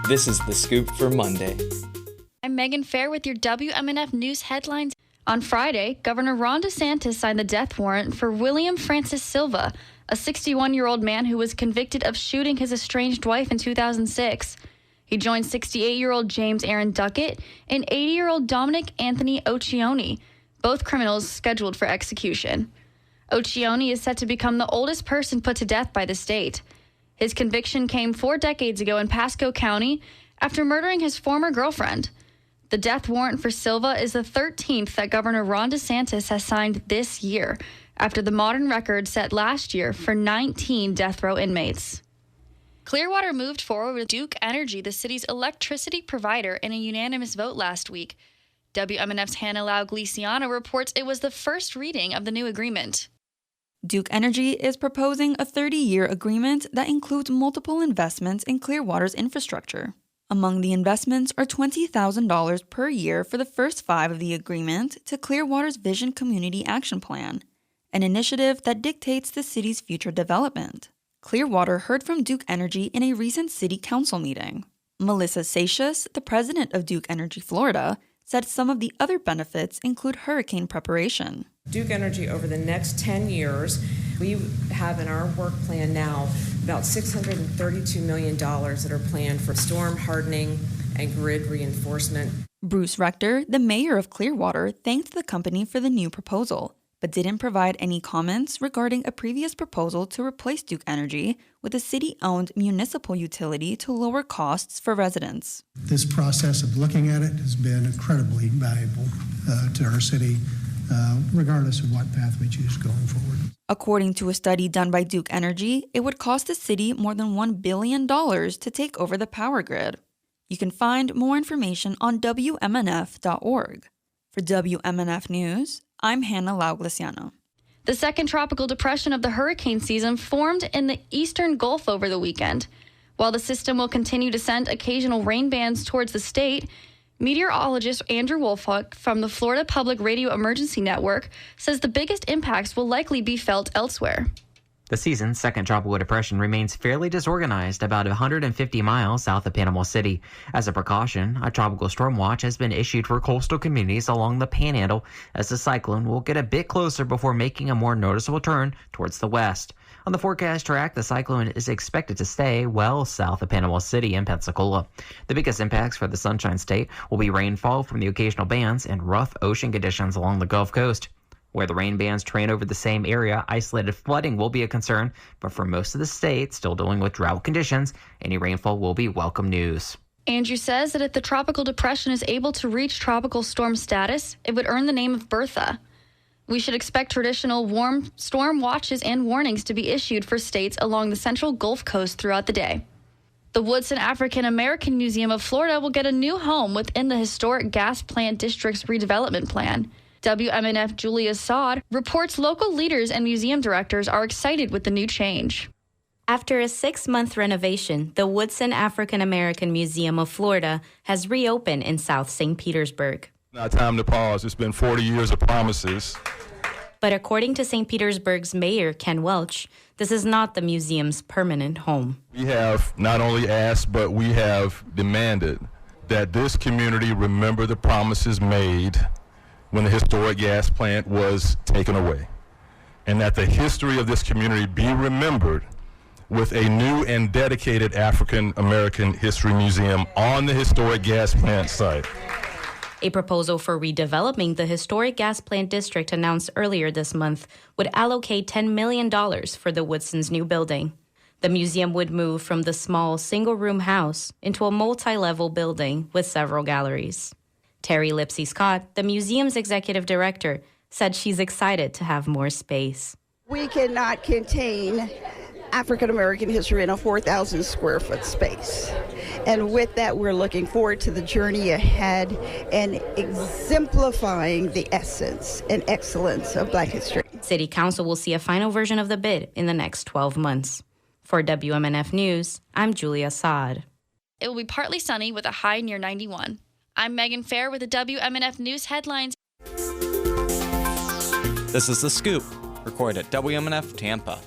This is The Scoop for Monday. I'm Megan Fair with your WMNF News headlines. On Friday, Governor Ron DeSantis signed the death warrant for William Francis Silva, a 61-year-old man who was convicted of shooting his estranged wife in 2006. He joined 68-year-old James Aaron Duckett and 80-year-old Dominic Anthony Occhione, both criminals scheduled for execution. Occhione is set to become the oldest person put to death by the state. His conviction came 4 decades ago in Pasco County after murdering his former girlfriend. The death warrant for Silva is the 13th that Governor Ron DeSantis has signed this year, after the modern record set last year for 19 death row inmates. Clearwater moved forward with Duke Energy, the city's electricity provider, in a unanimous vote last week. WMNF's Hannah Lauglisiano reports it was the first reading of the new agreement. Duke Energy is proposing a 30-year agreement that includes multiple investments in Clearwater's infrastructure. Among the investments are $20,000 per year for the first 5 of the agreement to Clearwater's Vision Community Action Plan, an initiative that dictates the city's future development. Clearwater heard from Duke Energy in a recent city council meeting. Melissa Satius, the president of Duke Energy Florida, said some of the other benefits include hurricane preparation. Duke Energy, over the next 10 years, we have in our work plan now about $632 million that are planned for storm hardening and grid reinforcement. Bruce Rector, the mayor of Clearwater, thanked the company for the new proposal, but didn't provide any comments regarding a previous proposal to replace Duke Energy with a city-owned municipal utility to lower costs for residents. This process of looking at it has been incredibly valuable to our city, regardless of what path we choose going forward. According to a study done by Duke Energy, it would cost the city more than $1 billion to take over the power grid. You can find more information on WMNF.org. For WMNF News, I'm Hannah Lauglisiano. The second tropical depression of the hurricane season formed in the eastern Gulf over the weekend. While the system will continue to send occasional rain bands towards the state, meteorologist Andrew Wolfhoek from the Florida Public Radio Emergency Network says the biggest impacts will likely be felt elsewhere. The season's second tropical depression remains fairly disorganized about 150 miles south of Panama City. As a precaution, a tropical storm watch has been issued for coastal communities along the Panhandle as the cyclone will get a bit closer before making a more noticeable turn towards the west. On the forecast track, the cyclone is expected to stay well south of Panama City and Pensacola. The biggest impacts for the Sunshine State will be rainfall from the occasional bands and rough ocean conditions along the Gulf Coast. Where the rain bands train over the same area, isolated flooding will be a concern, but for most of the state still dealing with drought conditions, any rainfall will be welcome news. Andrew says that if the tropical depression is able to reach tropical storm status, it would earn the name of Bertha. We should expect traditional warm storm watches and warnings to be issued for states along the central Gulf Coast throughout the day. The Woodson African American Museum of Florida will get a new home within the historic gas plant district's redevelopment plan. WMNF Julia Saad reports local leaders and museum directors are excited with the new change. After a 6-month renovation, the Woodson African American Museum of Florida has reopened in South St. Petersburg. Now time to pause. It's been 40 years of promises. But according to St. Petersburg's mayor, Ken Welch, this is not the museum's permanent home. We have not only asked, but we have demanded that this community remember the promises made when the historic gas plant was taken away, and that the history of this community be remembered with a new and dedicated African American History Museum on the historic gas plant site. A proposal for redeveloping the historic gas plant district announced earlier this month would allocate $10 million for the Woodson's new building. The museum would move from the small single-room house into a multi-level building with several galleries. Terry Lipsy Scott, the museum's executive director, said she's excited to have more space. We cannot contain African American history in a 4,000 square foot space. And with that, we're looking forward to the journey ahead and exemplifying the essence and excellence of Black history. City Council will see a final version of the bid in the next 12 months. For WMNF News, I'm Julia Saad. It will be partly sunny with a high near 91. I'm Megan Fair with the WMNF News headlines. This is The Scoop, recorded at WMNF Tampa.